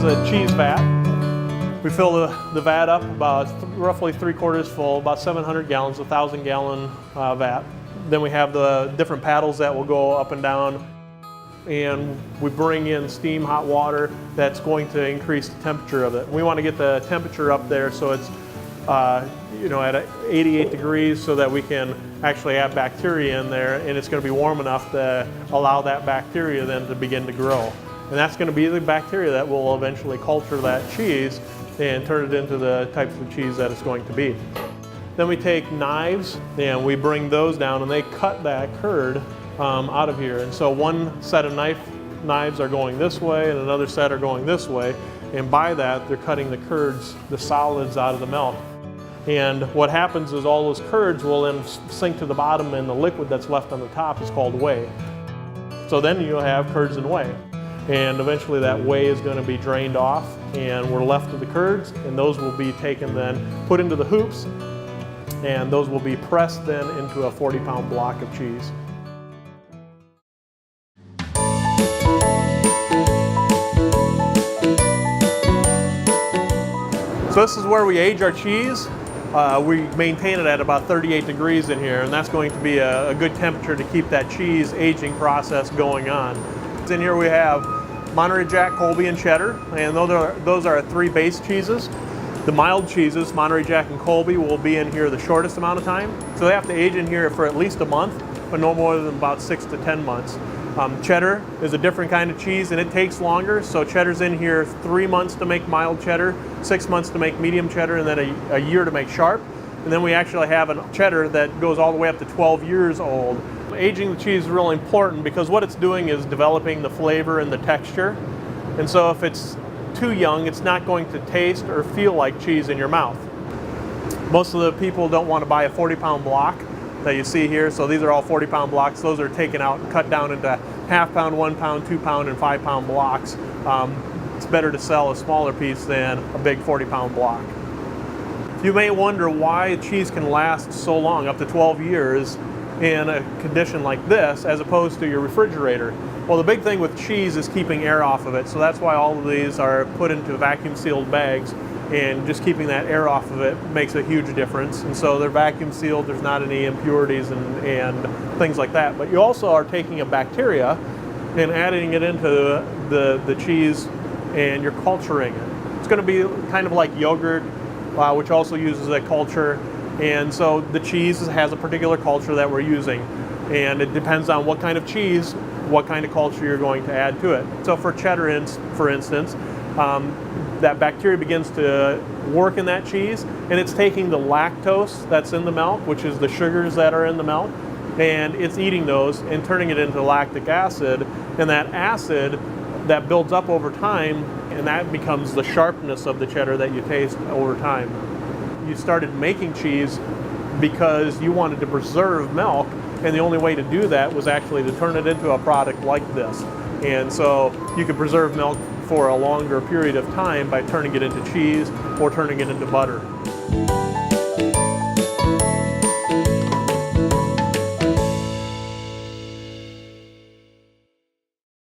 a cheese vat. We fill the vat up about roughly 3/4 full, about 700 gallons, 1,000-gallon vat. Then we have the different paddles that will go up and down, and we bring in steam hot water that's going to increase the temperature of it. We want to get the temperature up there so it's at 88 degrees so that we can actually add bacteria in there, and it's going to be warm enough to allow that bacteria then to begin to grow. And that's going to be the bacteria that will eventually culture that cheese and turn it into the types of cheese that it's going to be. Then we take knives and we bring those down, and they cut that curd out of here. And so one set of knives are going this way and another set are going this way, and by that they're cutting the curds, the solids, out of the milk. And what happens is all those curds will then sink to the bottom, and the liquid that's left on the top is called whey. So then you'll have curds and whey. And eventually that whey is going to be drained off, and we're left with the curds, and those will be taken then, put into the hoops, and those will be pressed then into a 40-pound block of cheese. So this is where we age our cheese. We maintain it at about 38 degrees in here, and that's going to be a good temperature to keep that cheese aging process going on. In here we have Monterey Jack, Colby, and Cheddar, and those are our 3 base cheeses. The mild cheeses, Monterey Jack and Colby, will be in here the shortest amount of time. So they have to age in here for at least a month, but no more than about 6 to 10 months. Cheddar is a different kind of cheese, and it takes longer. So Cheddar's in here 3 months to make mild cheddar, 6 months to make medium cheddar, and then a year to make sharp. And then we actually have a cheddar that goes all the way up to 12 years old. Aging the cheese is really important because what it's doing is developing the flavor and the texture. And so if it's too young, it's not going to taste or feel like cheese in your mouth. Most of the people don't want to buy a 40-pound block that you see here. So these are all 40-pound blocks. Those are taken out and cut down into half-pound, 1-pound, 2-pound, and 5-pound blocks. It's better to sell a smaller piece than a big 40-pound block. You may wonder why cheese can last so long, up to 12 years, in a condition like this as opposed to your refrigerator. Well, the big thing with cheese is keeping air off of it, so that's why all of these are put into vacuum sealed bags, and just keeping that air off of it makes a huge difference. And so they're vacuum sealed, there's not any impurities and things like that. But you also are taking a bacteria and adding it into the cheese, and you're culturing it. It's going to be kind of like yogurt, which also uses a culture. And so the cheese has a particular culture that we're using, and it depends on what kind of cheese, what kind of culture you're going to add to it. So for cheddar, for instance, that bacteria begins to work in that cheese, and it's taking the lactose that's in the milk, which is the sugars that are in the milk, and it's eating those and turning it into lactic acid, and that acid that builds up over time, and that becomes the sharpness of the cheddar that you taste over time. You started making cheese because you wanted to preserve milk, and the only way to do that was actually to turn it into a product like this. And so you could preserve milk for a longer period of time by turning it into cheese or turning it into butter.